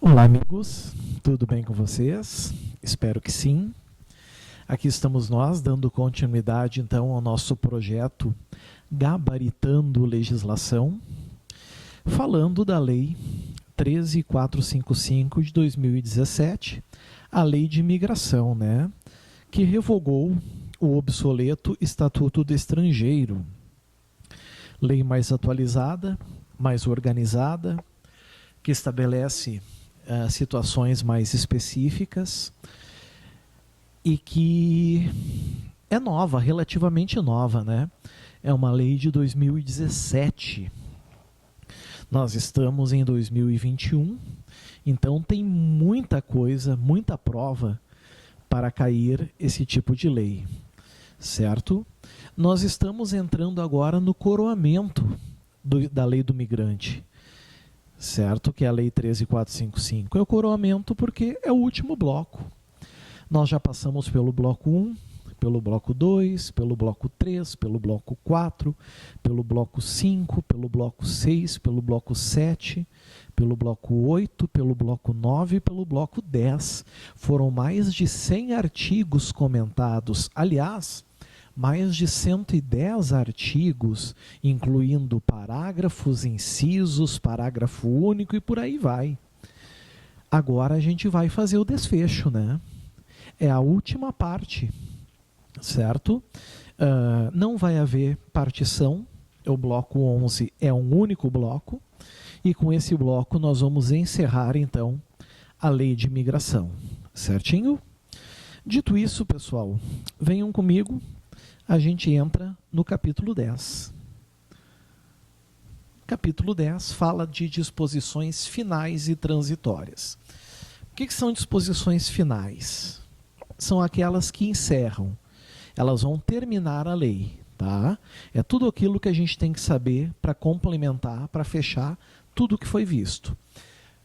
Olá, amigos, tudo bem com vocês? Espero que sim. Aqui estamos nós, dando continuidade então ao nosso projeto Gabaritando Legislação, falando da Lei 13.455 de 2017, a Lei de Imigração, que revogou o obsoleto Estatuto do Estrangeiro. Lei mais atualizada, mais organizada, que estabelece situações mais específicas e que é nova, relativamente nova, É uma lei de 2017. Nós estamos em 2021, então tem muita coisa, muita prova para cair esse tipo de lei, certo? Nós estamos entrando agora no coroamento da lei do migrante, certo? Que é a Lei 13.455. É o coroamento porque é o último bloco. Nós já passamos pelo bloco 1, pelo bloco 2, pelo bloco 3, pelo bloco 4, pelo bloco 5, pelo bloco 6, pelo bloco 7, pelo bloco 8, pelo bloco 9 e pelo bloco 10. Foram mais de 100 artigos comentados. Aliás, mais de 110 artigos, incluindo parágrafos, incisos, parágrafo único e por aí vai. Agora a gente vai fazer o desfecho, É a última parte, certo? Não vai haver partição, o bloco 11 é um único bloco, e com esse bloco nós vamos encerrar, então, a lei de imigração, certinho? Dito isso, pessoal, venham comigo, a gente entra no capítulo 10. Capítulo 10 fala de disposições finais e transitórias. O que são disposições finais? São aquelas que encerram. Elas vão terminar a lei, tá? É tudo aquilo que a gente tem que saber para complementar, para fechar tudo que foi visto.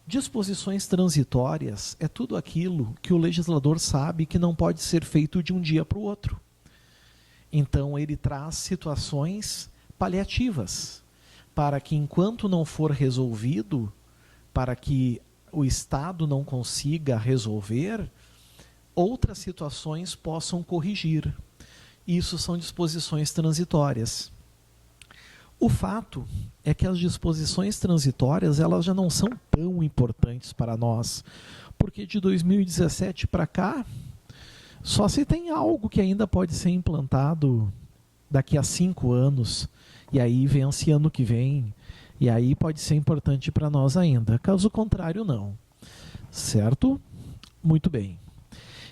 Disposições transitórias é tudo aquilo que o legislador sabe que não pode ser feito de um dia para o outro. Então, ele traz situações paliativas, para que enquanto não for resolvido, para que o Estado não consiga resolver, outras situações possam corrigir. Isso são disposições transitórias. O fato é que as disposições transitórias elas já não são tão importantes para nós, porque de 2017 para cá, só se tem algo que ainda pode ser implantado daqui a 5 anos, e aí vence ano que vem, e aí pode ser importante para nós ainda. Caso contrário, não. Certo? Muito bem.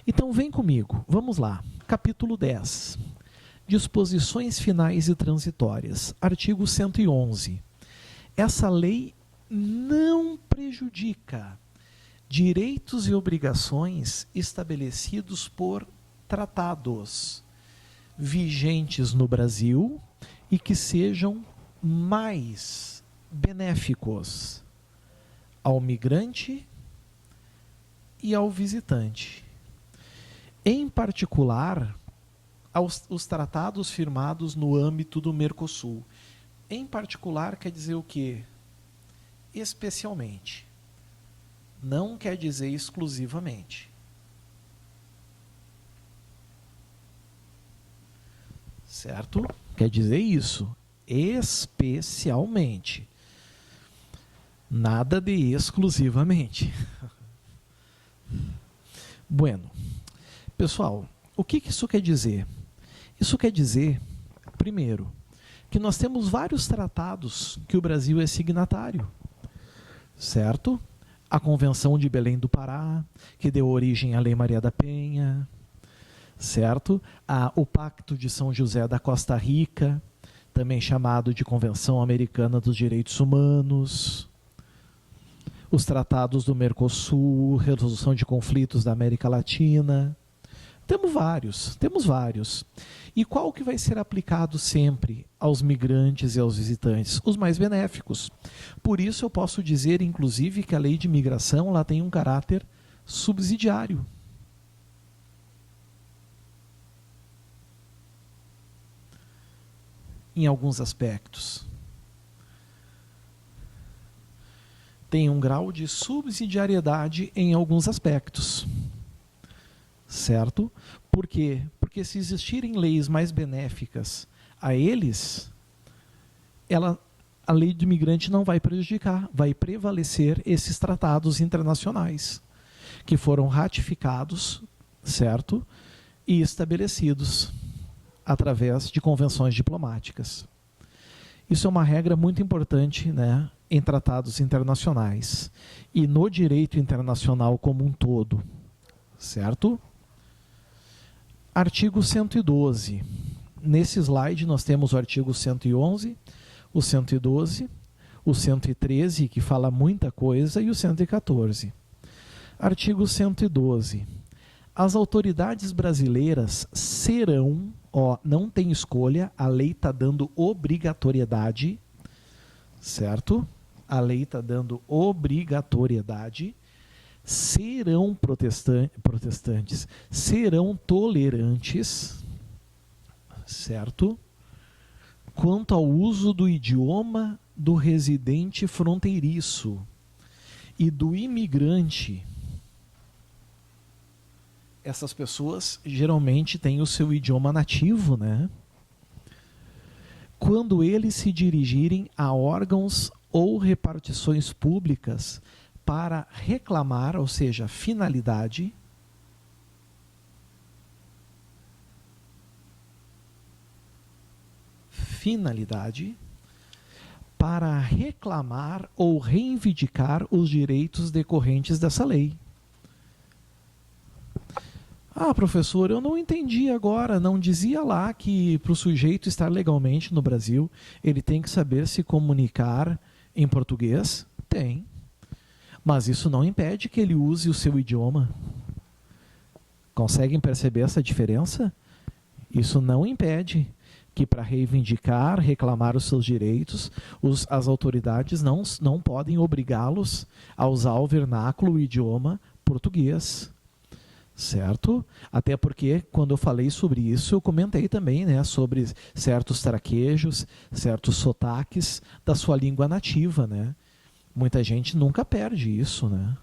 Então vem comigo, vamos lá. Capítulo 10. Disposições finais e transitórias. Artigo 111. Essa lei não prejudica direitos e obrigações estabelecidos por tratados vigentes no Brasil e que sejam mais benéficos ao migrante e ao visitante. Em particular, os tratados firmados no âmbito do Mercosul. Em particular quer dizer o quê? Especialmente. Não quer dizer exclusivamente. Certo? Quer dizer isso. Especialmente. Nada de exclusivamente. Bueno. Pessoal, o que isso quer dizer? Isso quer dizer, primeiro, que nós temos vários tratados que o Brasil é signatário. Certo? A Convenção de Belém do Pará, que deu origem à Lei Maria da Penha, certo? O Pacto de São José da Costa Rica, também chamado de Convenção Americana dos Direitos Humanos, os tratados do Mercosul, resolução de conflitos da América Latina. Temos vários. E qual que vai ser aplicado sempre aos migrantes e aos visitantes? Os mais benéficos. Por isso eu posso dizer, inclusive, que a lei de imigração ela tem um caráter subsidiário. Em alguns aspectos. tem um grau de subsidiariedade em alguns aspectos. Certo? Por quê? Porque se existirem leis mais benéficas a eles, a lei do imigrante não vai prejudicar, vai prevalecer esses tratados internacionais que foram ratificados, certo? E estabelecidos através de convenções diplomáticas. Isso é uma regra muito importante, né, em tratados internacionais e no direito internacional como um todo, certo? Artigo 112. Nesse slide nós temos o artigo 111, o 112, o 113, que fala muita coisa, e o 114. Artigo 112. As autoridades brasileiras serão, não tem escolha, a lei está dando obrigatoriedade, certo? A lei está dando obrigatoriedade, serão protestantes, serão tolerantes, certo? Quanto ao uso do idioma do residente fronteiriço e do imigrante, essas pessoas geralmente têm o seu idioma nativo, né? Quando eles se dirigirem a órgãos ou repartições públicas para reclamar, ou seja, finalidade, para reclamar ou reivindicar os direitos decorrentes dessa lei. Ah, professor, eu não entendi agora, não dizia lá que para o sujeito estar legalmente no Brasil, ele tem que saber se comunicar em português? Tem. Mas isso não impede que ele use o seu idioma. Conseguem perceber essa diferença? Isso não impede que para reivindicar, reclamar os seus direitos, as autoridades não podem obrigá-los a usar o vernáculo, o idioma português. Certo? Até porque, quando eu falei sobre isso, eu comentei também, né, sobre certos traquejos, certos sotaques da sua língua nativa, né? Muita gente nunca perde isso, né?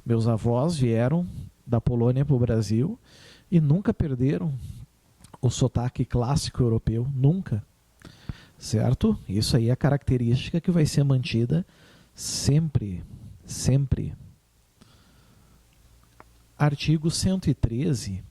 Meus avós vieram da Polônia para o Brasil e nunca perderam o sotaque clássico europeu, nunca. Certo? Isso aí é a característica que vai ser mantida sempre, sempre. Artigo 113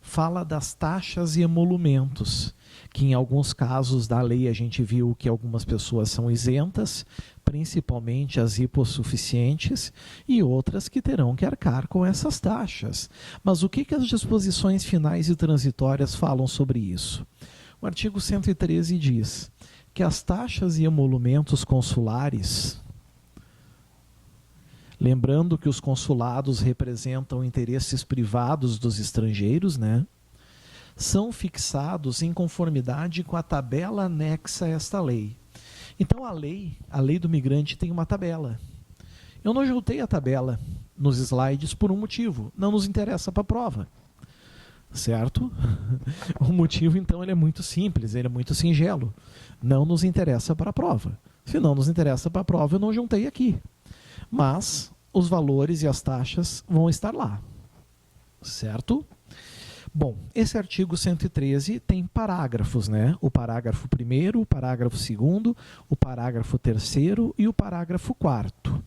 fala das taxas e emolumentos, que em alguns casos da lei a gente viu que algumas pessoas são isentas, principalmente as hipossuficientes, e outras que terão que arcar com essas taxas. Mas o que as disposições finais e transitórias falam sobre isso? O artigo 113 diz que as taxas e emolumentos consulares, lembrando que os consulados representam interesses privados dos estrangeiros, né? São fixados em conformidade com a tabela anexa a esta lei. Então a lei do migrante tem uma tabela. Eu não juntei a tabela nos slides por um motivo, não nos interessa para a prova. Certo? O motivo então ele é muito simples, ele é muito singelo. Não nos interessa para a prova. Se não nos interessa para a prova, eu não juntei aqui. Mas os valores e as taxas vão estar lá, certo? Bom, esse artigo 113 tem parágrafos, né? O parágrafo 1º, o parágrafo 2º, o parágrafo 3º e o parágrafo 4º,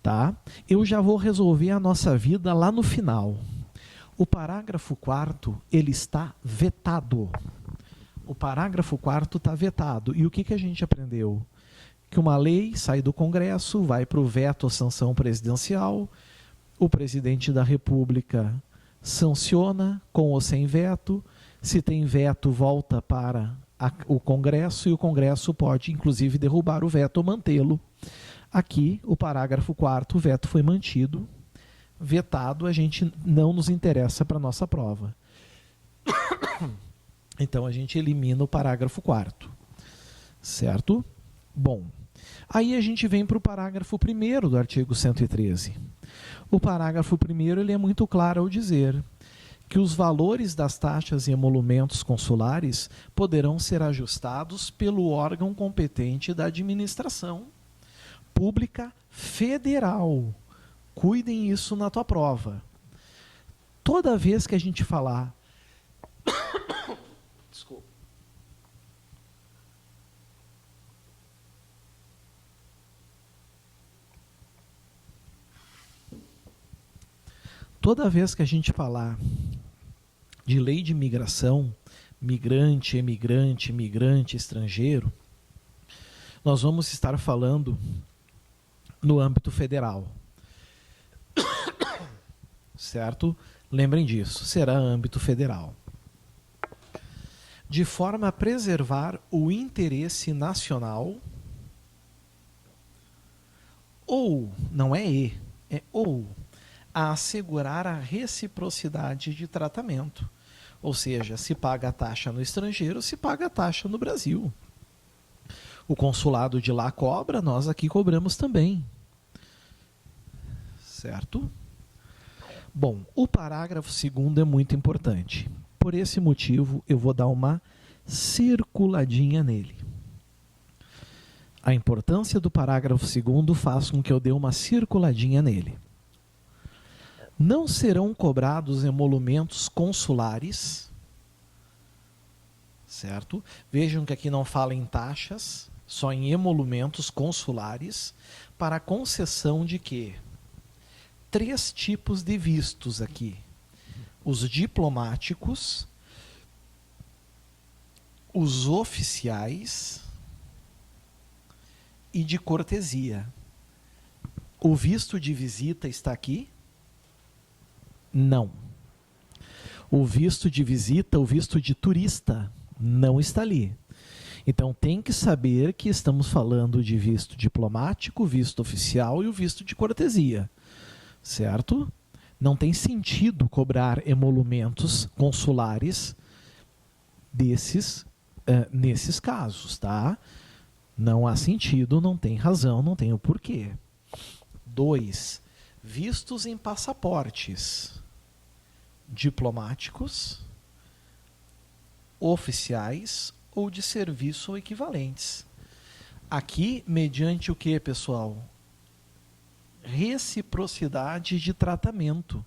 tá? Eu já vou resolver a nossa vida lá no final. O parágrafo 4º, ele está vetado. O parágrafo 4º está vetado. E o que a gente aprendeu? Que uma lei sai do Congresso, vai para o veto ou sanção presidencial, o presidente da República sanciona com ou sem veto, se tem veto volta para o Congresso e o Congresso pode inclusive derrubar o veto ou mantê-lo. Aqui, o parágrafo 4º, o veto foi mantido, vetado, a gente não nos interessa para a nossa prova. Então a gente elimina o parágrafo 4º, certo? Bom, aí a gente vem para o parágrafo 1º do artigo 113. O parágrafo 1º ele é muito claro ao dizer que os valores das taxas e emolumentos consulares poderão ser ajustados pelo órgão competente da administração pública federal. Cuidem isso na tua prova. Toda vez que a gente falar... Desculpa. Toda vez que a gente falar de lei de imigração, migrante, emigrante, migrante, estrangeiro, nós vamos estar falando no âmbito federal. Certo? Lembrem disso, será âmbito federal. De forma a preservar o interesse nacional, ou, não é e, é ou, a assegurar a reciprocidade de tratamento. Ou seja, se paga a taxa no estrangeiro, se paga a taxa no Brasil. O consulado de lá cobra, nós aqui cobramos também. Certo? Bom, o parágrafo 2º é muito importante. Por esse motivo, eu vou dar uma circuladinha nele. A importância do parágrafo 2º faz com que eu dê uma circuladinha nele. Não serão cobrados emolumentos consulares, certo? Vejam que aqui não fala em taxas, só em emolumentos consulares, para concessão de quê? 3 tipos de vistos aqui. Os diplomáticos, os oficiais e de cortesia. O visto de visita está aqui? Não. O visto de visita, o visto de turista, não está ali. Então tem que saber que estamos falando de visto diplomático, visto oficial e o visto de cortesia. Certo? Não tem sentido cobrar emolumentos consulares nesses casos, tá? Não há sentido, não tem razão, não tem o porquê. 2. Vistos em passaportes diplomáticos, oficiais ou de serviço ou equivalentes. Aqui, mediante o que, pessoal? Reciprocidade de tratamento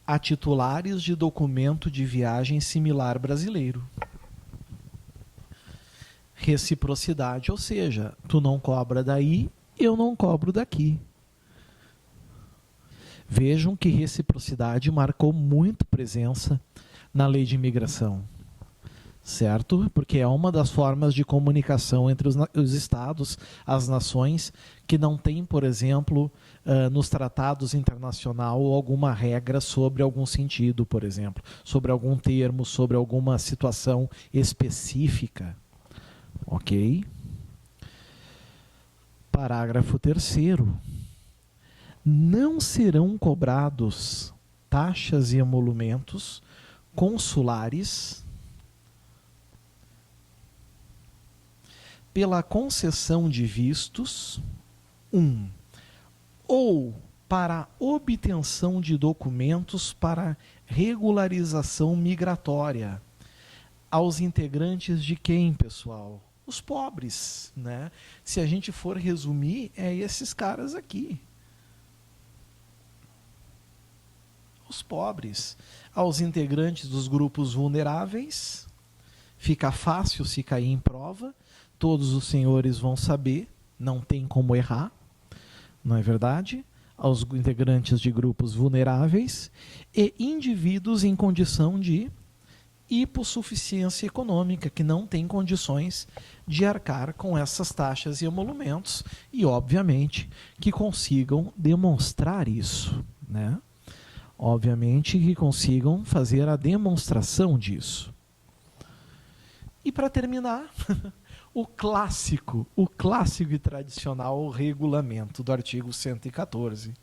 a titulares de documento de viagem similar brasileiro. Reciprocidade, ou seja, tu não cobra daí, eu não cobro daqui. Vejam que reciprocidade marcou muito presença na lei de imigração. Certo? Porque é uma das formas de comunicação entre os estados, as nações, que não tem, por exemplo, nos tratados internacionais alguma regra sobre algum sentido, por exemplo, sobre algum termo, sobre alguma situação específica. Ok? Parágrafo 3º. Não serão cobrados taxas e emolumentos consulares pela concessão de vistos, 1, ou para obtenção de documentos para regularização migratória. Aos integrantes de quem, pessoal? Os pobres, né? Se a gente for resumir, é esses caras aqui. Os pobres. Aos integrantes dos grupos vulneráveis, fica fácil se cair em prova, todos os senhores vão saber, não tem como errar, não é verdade? Aos integrantes de grupos vulneráveis e indivíduos em condição de hipossuficiência econômica, que não tem condições de arcar com essas taxas e emolumentos e, obviamente, que consigam demonstrar isso, né? Obviamente que consigam fazer a demonstração disso. E para terminar, o clássico e tradicional regulamento do artigo 114.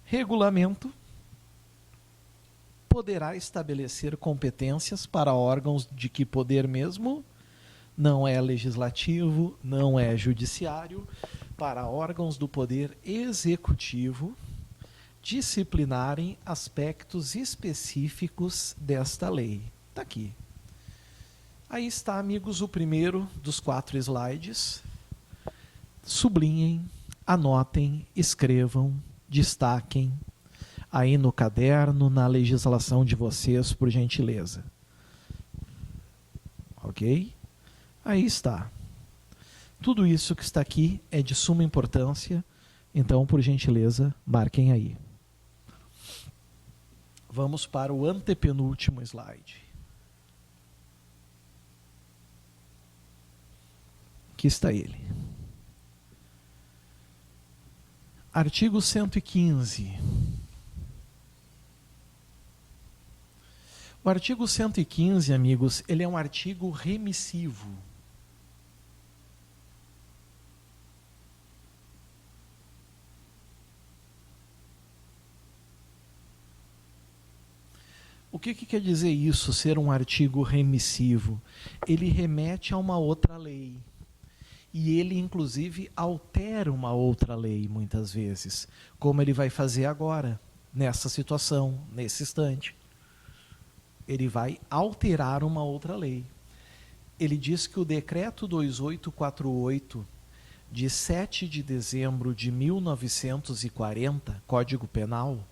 Regulamento poderá estabelecer competências para órgãos de que poder mesmo não é legislativo, não é judiciário, para órgãos do poder executivo disciplinarem aspectos específicos desta lei. Está aqui. Aí está, amigos, o primeiro dos 4 slides. sublinhem, anotem, escrevam, destaquem aí no caderno, na legislação de vocês, por gentileza. Ok? Aí está. Tudo isso que está aqui é de suma importância, então, por gentileza, marquem aí. Vamos para o antepenúltimo slide. Aqui está ele. Artigo 115. O artigo 115, amigos, ele é um artigo remissivo. O que quer dizer isso, ser um artigo remissivo? Ele remete a uma outra lei. E ele, inclusive, altera uma outra lei, muitas vezes, como ele vai fazer agora, nessa situação, nesse instante. Ele vai alterar uma outra lei. Ele diz que o decreto 2848, de 7 de dezembro de 1940, Código Penal,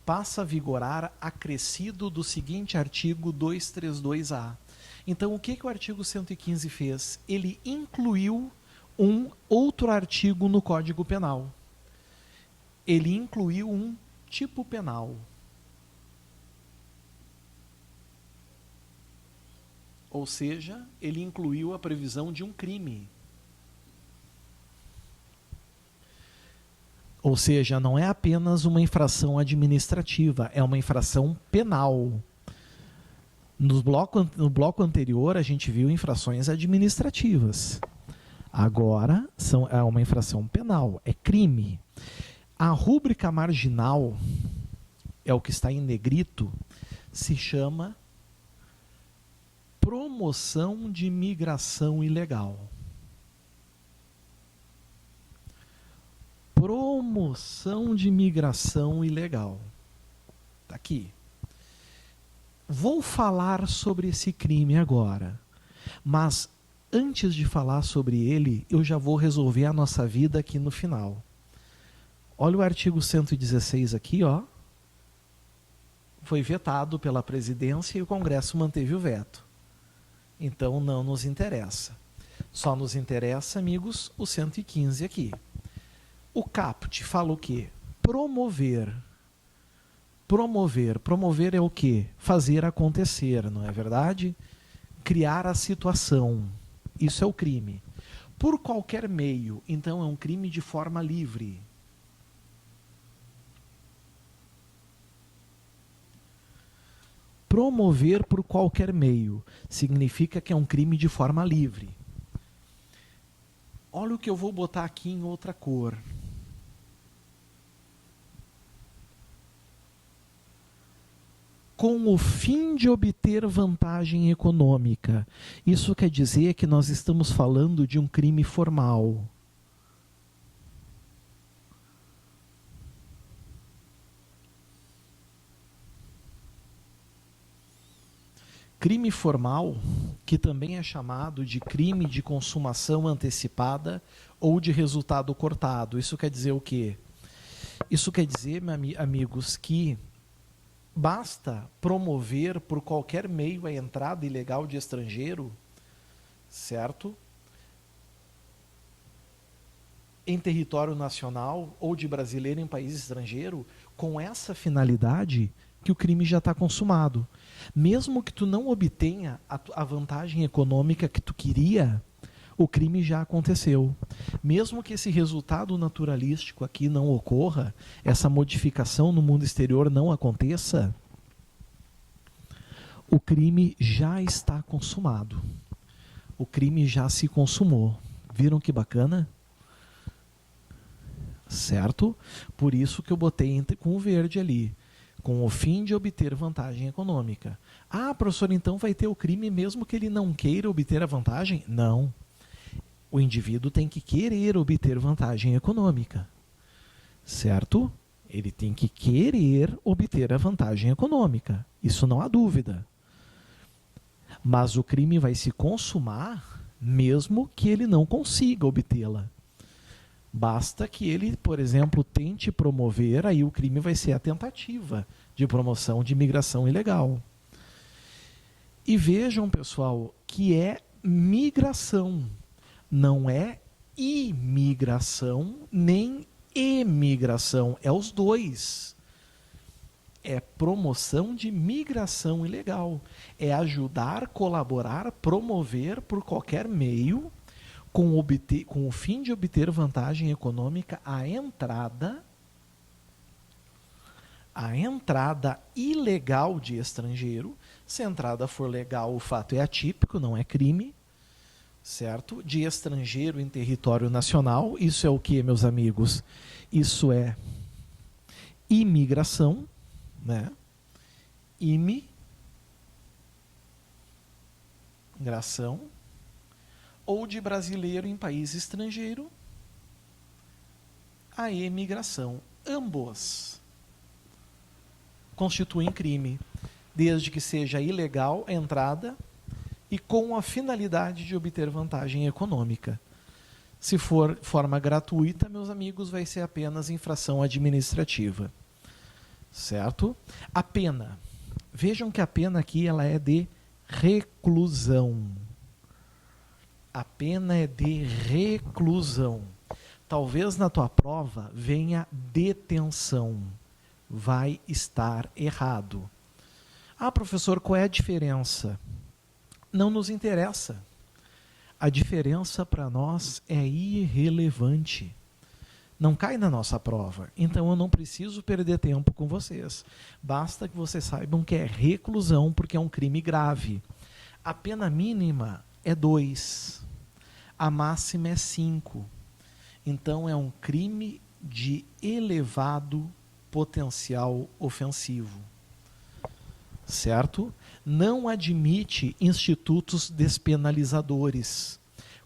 passa a vigorar acrescido do seguinte artigo 232-A. Então, o que o artigo 115 fez? Ele incluiu um outro artigo no Código Penal. Ele incluiu um tipo penal. Ou seja, ele incluiu a previsão de um crime. Ou seja, não é apenas uma infração administrativa, é uma infração penal. No bloco anterior, a gente viu infrações administrativas. Agora, é uma infração penal, é crime. A rúbrica marginal, é o que está em negrito, se chama promoção de migração ilegal. Promoção de migração ilegal. Está aqui. Vou falar sobre esse crime agora, mas antes de falar sobre ele, eu já vou resolver a nossa vida aqui no final. Olha o artigo 116 aqui, ó. Foi vetado pela presidência e o Congresso manteve o veto. Então não nos interessa. Só nos interessa, amigos, o 115 aqui. O caput fala o quê? Promover. Promover é o quê? Fazer acontecer, não é verdade? Criar a situação. Isso é o crime. Por qualquer meio, então é um crime de forma livre. Promover por qualquer meio significa que é um crime de forma livre. Olha o que eu vou botar aqui em outra cor. Com o fim de obter vantagem econômica. Isso quer dizer que nós estamos falando de um crime formal. Crime formal, que também é chamado de crime de consumação antecipada ou de resultado cortado. Isso quer dizer o quê? Isso quer dizer, amigos, que basta promover por qualquer meio a entrada ilegal de estrangeiro, certo? Em território nacional ou de brasileiro em país estrangeiro, com essa finalidade que o crime já está consumado. Mesmo que tu não obtenha a vantagem econômica que tu queria, o crime já aconteceu. Mesmo que esse resultado naturalístico aqui não ocorra, essa modificação no mundo exterior não aconteça, o crime já está consumado. O crime já se consumou. Viram que bacana? Certo? Por isso que eu botei com o verde ali. Com o fim de obter vantagem econômica. Ah, professor, então vai ter o crime mesmo que ele não queira obter a vantagem? Não. O indivíduo tem que querer obter vantagem econômica. Certo? Ele tem que querer obter a vantagem econômica. Isso não há dúvida. Mas o crime vai se consumar mesmo que ele não consiga obtê-la. Basta que ele, por exemplo, tente promover, aí o crime vai ser a tentativa de promoção de imigração ilegal. E vejam, pessoal, que é migração, não é imigração nem emigração, é os dois. É promoção de migração ilegal, é ajudar, colaborar, promover por qualquer meio, com o fim de obter vantagem econômica, a entrada ilegal de estrangeiro. Se a entrada for legal, o fato é atípico, não é crime, certo? De estrangeiro em território nacional. Isso é o que, meus amigos? Isso é imigração, né? Imigração. Ou de brasileiro em país estrangeiro, a emigração. Ambos constituem crime, desde que seja ilegal a entrada e com a finalidade de obter vantagem econômica. Se for forma gratuita, meus amigos, vai ser apenas infração administrativa. Certo? A pena. Vejam que a pena aqui ela é de reclusão. A pena é de reclusão. Talvez na tua prova venha detenção. Vai estar errado. Ah, professor, qual é a diferença? Não nos interessa. A diferença para nós é irrelevante. Não cai na nossa prova. Então eu não preciso perder tempo com vocês. Basta que vocês saibam que é reclusão, porque é um crime grave. A pena mínima é 2. A máxima é 5. Então é um crime de elevado potencial ofensivo. Certo? Não admite institutos despenalizadores,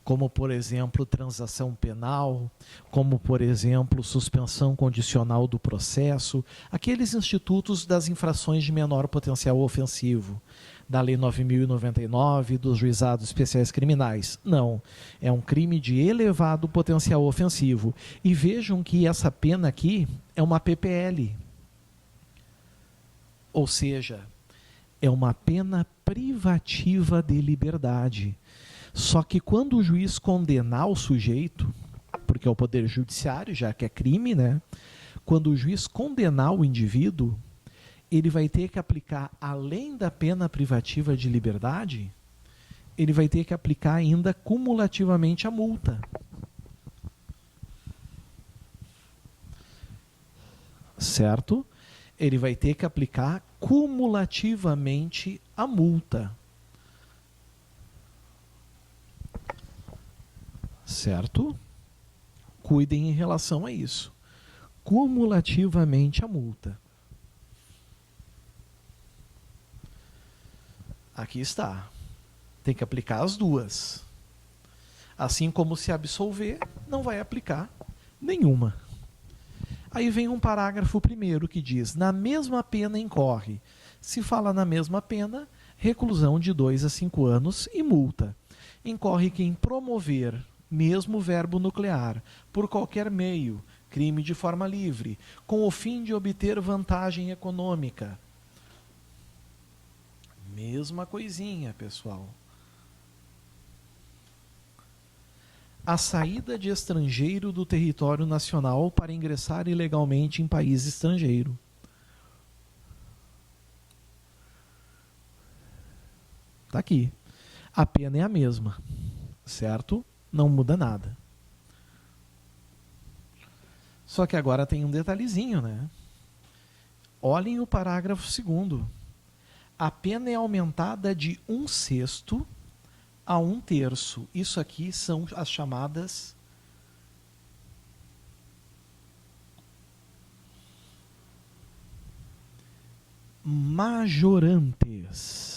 como, por exemplo, transação penal, como, por exemplo, suspensão condicional do processo, aqueles institutos das infrações de menor potencial ofensivo, da Lei 9.099, dos juizados especiais criminais. Não, é um crime de elevado potencial ofensivo. E vejam que essa pena aqui é uma PPL, ou seja, é uma pena privativa de liberdade. Só que quando o juiz condenar o sujeito, porque é o poder judiciário, já que é crime, né? Quando o juiz condenar o indivíduo, ele vai ter que aplicar, além da pena privativa de liberdade, ele vai ter que aplicar ainda cumulativamente a multa. Certo? Ele vai ter que aplicar cumulativamente a multa. Certo? Cuidem em relação a isso. Cumulativamente a multa. Aqui está. Tem que aplicar as duas. Assim como se absolver, não vai aplicar nenhuma. Aí vem um parágrafo primeiro que diz: na mesma pena incorre. Se fala na mesma pena, reclusão de 2 a 5 anos e multa. Incorre quem promover, mesmo verbo nuclear, por qualquer meio, crime de forma livre, com o fim de obter vantagem econômica. Mesma coisinha, pessoal. A saída de estrangeiro do território nacional para ingressar ilegalmente em país estrangeiro. Está aqui. A pena é a mesma, certo? Não muda nada. Só que agora tem um detalhezinho, né? Olhem o parágrafo 2º. A pena é aumentada de 1/6 a 1/3. Isso aqui são as chamadas majorantes.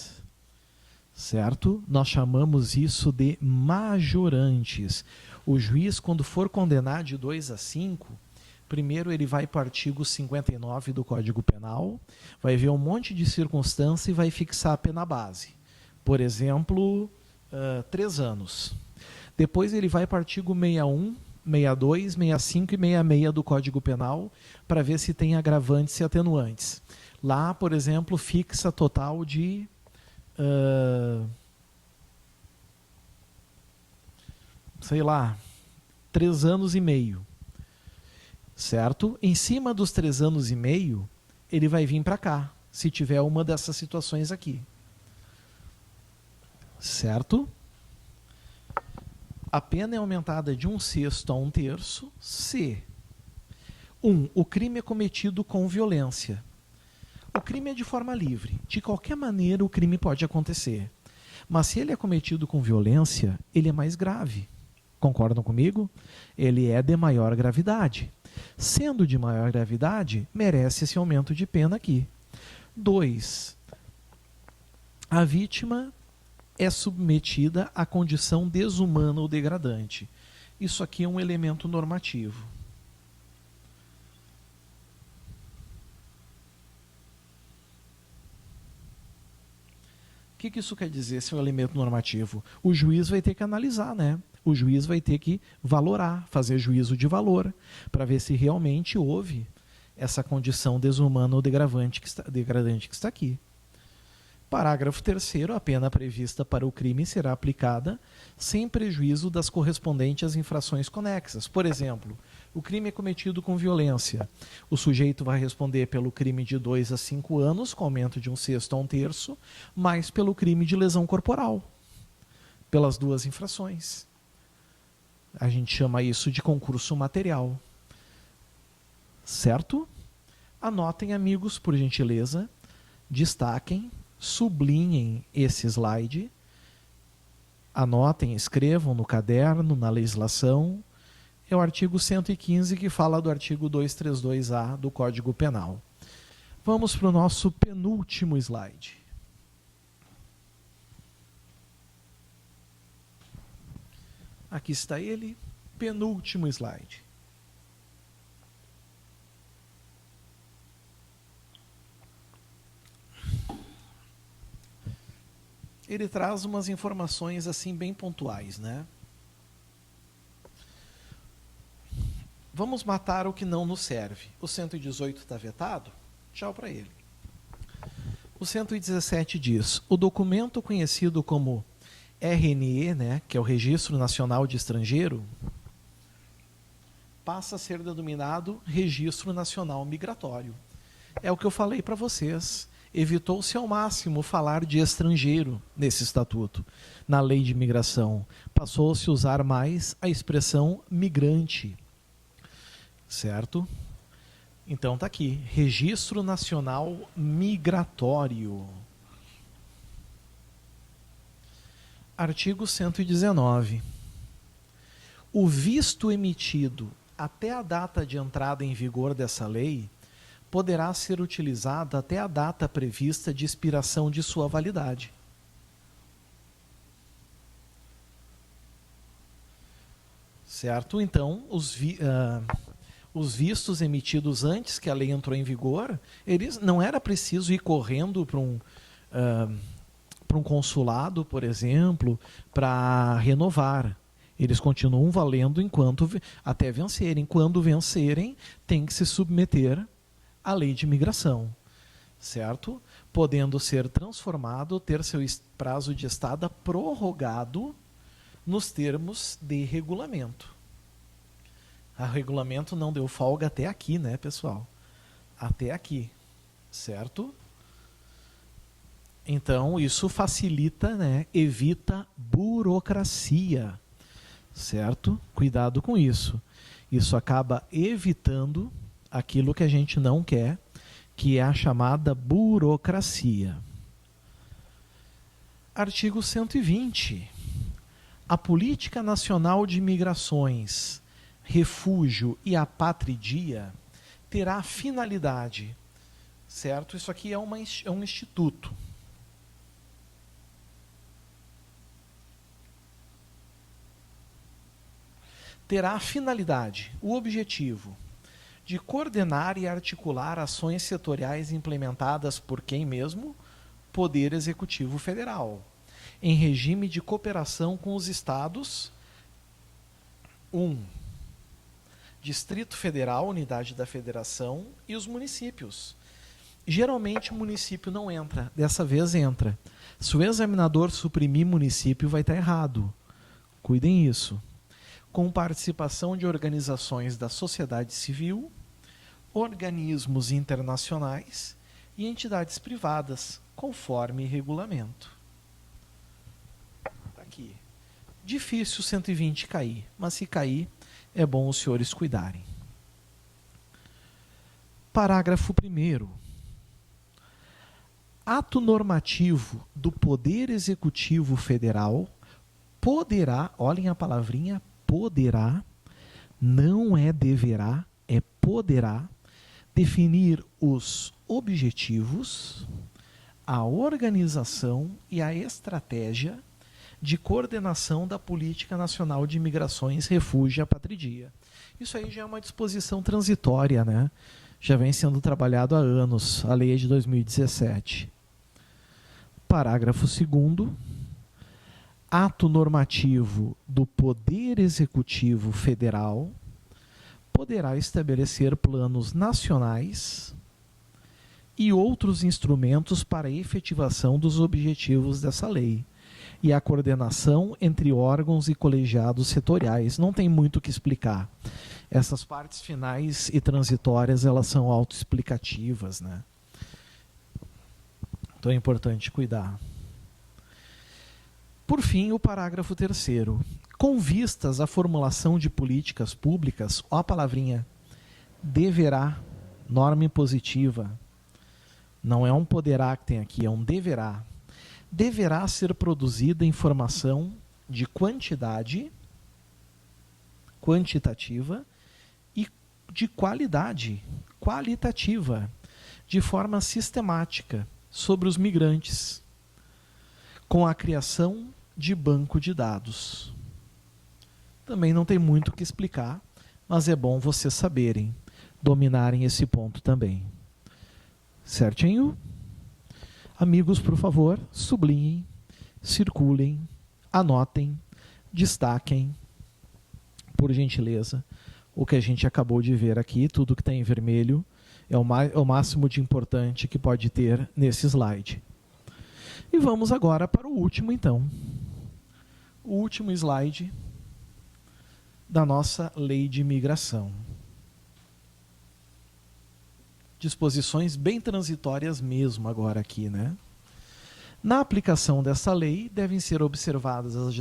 Certo? Nós chamamos isso de majorantes. O juiz, quando for condenar de 2 a 5, primeiro ele vai para o artigo 59 do Código Penal, vai ver um monte de circunstância e vai fixar a pena base. Por exemplo, 3 anos. Depois ele vai para o artigo 61, 62, 65 e 66 do Código Penal para ver se tem agravantes e atenuantes. Lá, por exemplo, fixa total de sei lá, 3 anos e meio. Certo? Em cima dos 3 anos e meio, ele vai vir para cá, se tiver uma dessas situações aqui. Certo? A pena é aumentada de 1/6 a 1/3 se o crime é cometido com violência. O crime é de forma livre. De qualquer maneira, o crime pode acontecer. Mas se ele é cometido com violência, ele é mais grave. Concordam comigo? Ele é de maior gravidade. Sendo de maior gravidade, merece esse aumento de pena aqui. 2. A vítima é submetida à condição desumana ou degradante. Isso aqui é um elemento normativo. O que isso quer dizer, esse é um elemento normativo? O juiz vai ter que analisar, né? O juiz vai ter que valorar, fazer juízo de valor, para ver se realmente houve essa condição desumana ou degradante que está aqui. Parágrafo 3º, a pena prevista para o crime será aplicada sem prejuízo das correspondentes às infrações conexas. Por exemplo, o crime é cometido com violência. O sujeito vai responder pelo crime de 2 a 5 anos, com aumento de 1/6 a 1/3, mais pelo crime de lesão corporal, pelas 2 infrações. A gente chama isso de concurso material. Certo? Anotem, amigos, por gentileza, destaquem, sublinhem esse slide, anotem, escrevam no caderno, na legislação. É o artigo 115 que fala do artigo 232-A do Código Penal. Vamos para o nosso penúltimo slide. Aqui está ele, penúltimo slide. Ele traz umas informações assim bem pontuais, né? Vamos matar o que não nos serve. O 118 está vetado? Tchau para ele. O 117 diz: o documento conhecido como RNE, né, que é o Registro Nacional de Estrangeiro, passa a ser denominado Registro Nacional Migratório. É o que eu falei para vocês. Evitou-se ao máximo falar de estrangeiro nesse estatuto. Na lei de imigração, passou-se a usar mais a expressão migrante. Certo? Então está aqui, Registro Nacional Migratório. Artigo 119. O visto emitido até a data de entrada em vigor dessa lei poderá ser utilizado até a data prevista de expiração de sua validade. Certo? Então, os vistos emitidos antes que a lei entrou em vigor, eles não era preciso ir correndo para um consulado, por exemplo, para renovar. Eles continuam valendo até vencerem. Quando vencerem, tem que se submeter à lei de imigração, certo? Podendo ser transformado, ter seu prazo de estada prorrogado nos termos de regulamento. O regulamento não deu folga até aqui, né, pessoal? Até aqui, certo? Então, isso facilita, né, evita burocracia, certo? Cuidado com isso. Isso acaba evitando aquilo que a gente não quer, que é a chamada burocracia. Artigo 120. A Política Nacional de Migrações, Refúgio e Apatridia terá finalidade, certo? Isso aqui é um instituto. Terá a finalidade, o objetivo, de coordenar e articular ações setoriais implementadas por quem mesmo? Poder Executivo Federal, em regime de cooperação com os Estados. Distrito Federal, unidade da federação, e os municípios. Geralmente o município não entra, dessa vez entra. Se o examinador suprimir município, vai estar errado. Cuidem isso. Com participação de organizações da sociedade civil, organismos internacionais e entidades privadas, conforme regulamento. Tá aqui. Difícil 120 cair, mas se cair, é bom os senhores cuidarem. Parágrafo 1º. Ato normativo do Poder Executivo Federal poderá, olhem a palavrinha poderá, não é deverá, é poderá, definir os objetivos, a organização e a estratégia de coordenação da Política Nacional de Imigrações, Refúgio e Apatridia. Isso aí já é uma disposição transitória, né? Já vem sendo trabalhado há anos, a lei é de 2017. Parágrafo 2º. Ato normativo do Poder Executivo Federal poderá estabelecer planos nacionais e outros instrumentos para a efetivação dos objetivos dessa lei e a coordenação entre órgãos e colegiados setoriais. Não tem muito o que explicar. Essas partes finais e transitórias, elas são autoexplicativas, né? Então é importante cuidar. Por fim, o parágrafo 3º. Com vistas à formulação de políticas públicas, ó a palavrinha, deverá, norma impositiva, não é um poderá que tem aqui, é um deverá. Deverá ser produzida informação de quantidade, quantitativa, e de qualidade, qualitativa, de forma sistemática, sobre os migrantes, com a criação de banco de dados. Também não tem muito o que explicar, mas é bom vocês saberem, dominarem esse ponto também. Certinho? Amigos, por favor, sublinhem, circulem, anotem, destaquem, por gentileza, o que a gente acabou de ver aqui, tudo que está em vermelho, é o máximo de importante que pode ter nesse slide. E vamos agora para o último, então. O último slide da nossa lei de imigração. Disposições bem transitórias mesmo agora aqui, né? Na aplicação dessa lei, devem ser observadas as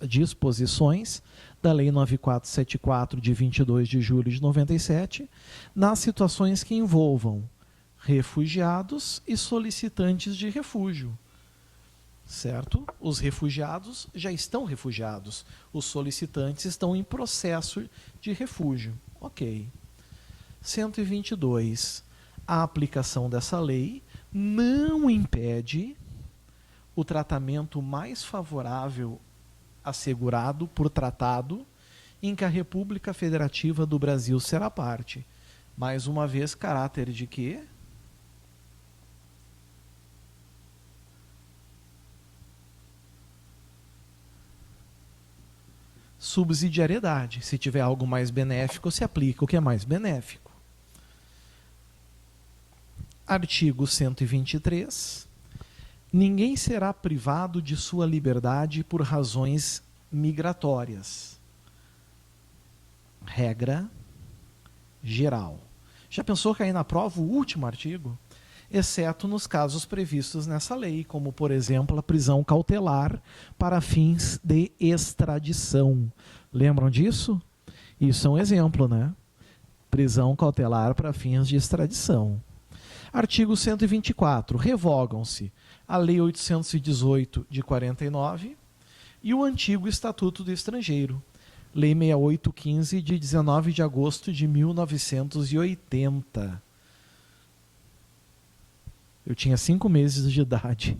disposições da Lei 9474, de 22 de julho de 97, nas situações que envolvam refugiados e solicitantes de refúgio. Certo? Os refugiados já estão refugiados. Os solicitantes estão em processo de refúgio. Ok. 122. A aplicação dessa lei não impede o tratamento mais favorável assegurado por tratado em que a República Federativa do Brasil será parte. Mais uma vez, caráter de quê? Subsidiariedade. Se tiver algo mais benéfico, se aplica o que é mais benéfico. Artigo 123. Ninguém será privado de sua liberdade por razões migratórias. Regra geral. Já pensou cair na prova o último artigo? Exceto nos casos previstos nessa lei, como, por exemplo, a prisão cautelar para fins de extradição. Lembram disso? Isso é um exemplo, né? Prisão cautelar para fins de extradição. Artigo 124. Revogam-se a Lei 818 de 49 e o antigo Estatuto do Estrangeiro, Lei 6815 de 19 de agosto de 1980. Eu tinha 5 meses de idade.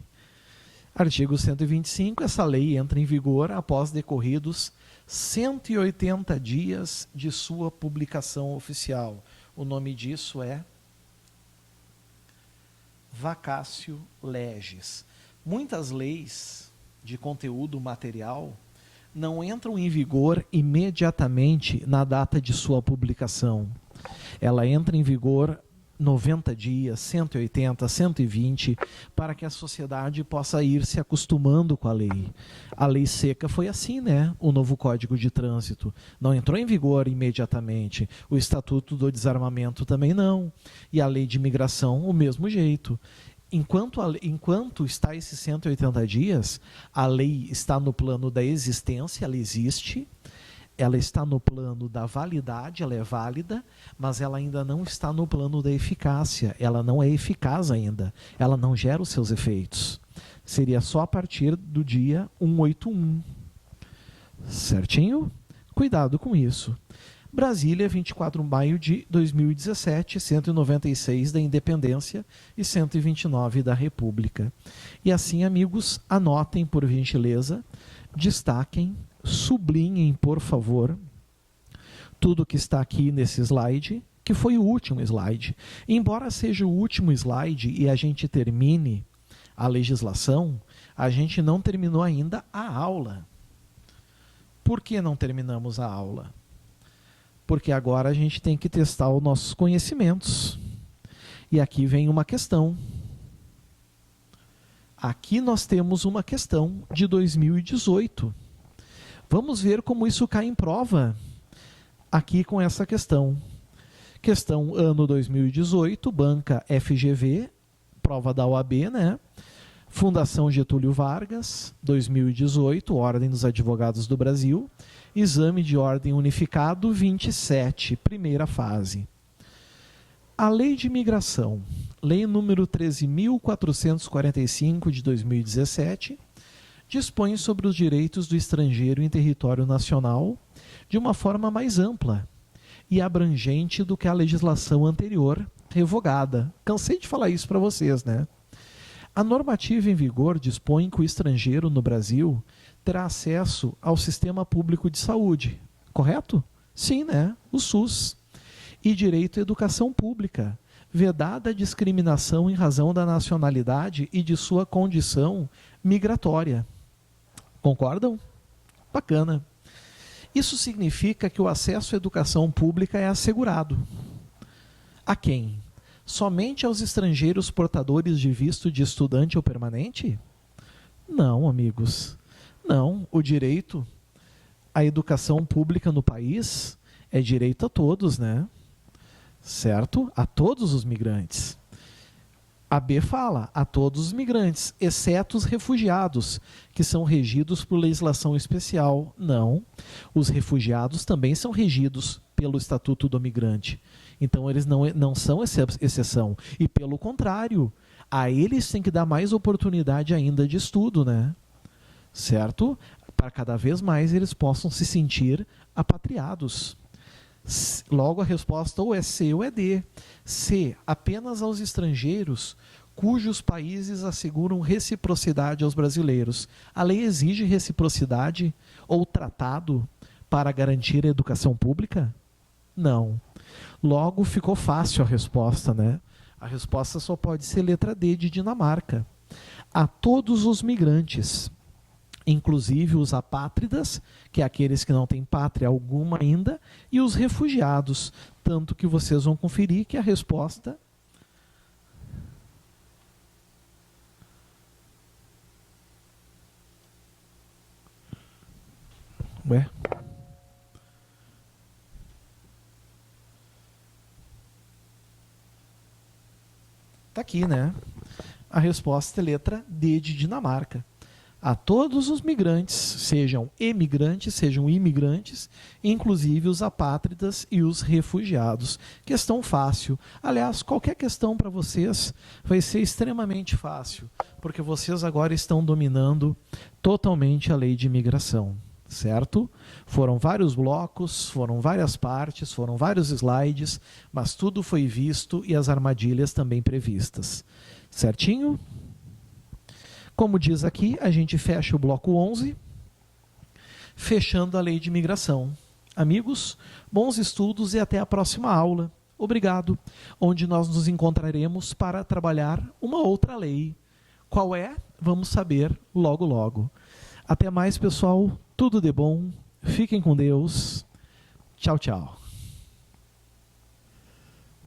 Artigo 125. Essa lei entra em vigor após decorridos 180 dias de sua publicação oficial. O nome disso é vacatio legis. Muitas leis de conteúdo material não entram em vigor imediatamente na data de sua publicação. Ela entra em vigor 90 dias, 180, 120, para que a sociedade possa ir se acostumando com a lei. A lei seca foi assim, né? O novo Código de Trânsito não entrou em vigor imediatamente. O Estatuto do Desarmamento também não. E a lei de imigração, o mesmo jeito. Enquanto está esses 180 dias, a lei está no plano da existência, ela existe, ela está no plano da validade, ela é válida, mas ela ainda não está no plano da eficácia, ela não é eficaz ainda, ela não gera os seus efeitos. Seria só a partir do dia 181. Certinho? Cuidado com isso. Brasília, 24 de maio de 2017, 196 da Independência e 129 da República. E assim, amigos, anotem por gentileza, destaquem, sublinhem, por favor, tudo que está aqui nesse slide, que foi o último slide. Embora seja o último slide e a gente termine a legislação, a gente não terminou ainda a aula. Por que não terminamos a aula? Porque agora a gente tem que testar os nossos conhecimentos. E aqui vem uma questão. Aqui nós temos uma questão de 2018. Vamos ver como isso cai em prova aqui com essa questão. Questão ano 2018, banca FGV, prova da OAB, né? Fundação Getúlio Vargas, 2018, Ordem dos Advogados do Brasil. Exame de ordem unificado 27, primeira fase. A Lei de Imigração, Lei número 13.445 de 2017, dispõe sobre os direitos do estrangeiro em território nacional de uma forma mais ampla e abrangente do que a legislação anterior revogada. Cansei de falar isso para vocês, né? A normativa em vigor dispõe que o estrangeiro no Brasil terá acesso ao sistema público de saúde, correto? Sim, né? O SUS. E direito à educação pública, vedada a discriminação em razão da nacionalidade e de sua condição migratória. Concordam? Bacana. Isso significa que o acesso à educação pública é assegurado. A quem? Somente aos estrangeiros portadores de visto de estudante ou permanente? Não, amigos. Não, o direito à educação pública no país é direito a todos, né? Certo? A todos os migrantes. A B fala a todos os migrantes, exceto os refugiados, que são regidos por legislação especial. Não, os refugiados também são regidos pelo Estatuto do Migrante. Então eles não são exceção. E pelo contrário, a eles tem que dar mais oportunidade ainda de estudo, né? Certo? Para cada vez mais eles possam se sentir apatriados. Logo a resposta ou é C ou é D. C, apenas aos estrangeiros cujos países asseguram reciprocidade aos brasileiros. A lei exige reciprocidade ou tratado para garantir a educação pública? Não. Logo ficou fácil a resposta, né? A resposta só pode ser letra D de Dinamarca. A todos os migrantes, inclusive os apátridas, que é aqueles que não têm pátria alguma ainda, e os refugiados, tanto que vocês vão conferir que a resposta tá aqui, né? A resposta é letra D de Dinamarca. A todos os migrantes, sejam emigrantes, sejam imigrantes, inclusive os apátridas e os refugiados. Questão fácil. Aliás, qualquer questão para vocês vai ser extremamente fácil, porque vocês agora estão dominando totalmente a lei de imigração, certo? Foram vários blocos, foram várias partes, foram vários slides, mas tudo foi visto e as armadilhas também previstas. Certinho? Como diz aqui, a gente fecha o bloco 11, fechando a lei de imigração. Amigos, bons estudos e até a próxima aula. Obrigado. Onde nós nos encontraremos para trabalhar uma outra lei. Qual é? Vamos saber logo logo. Até mais, pessoal. Tudo de bom. Fiquem com Deus. Tchau, tchau.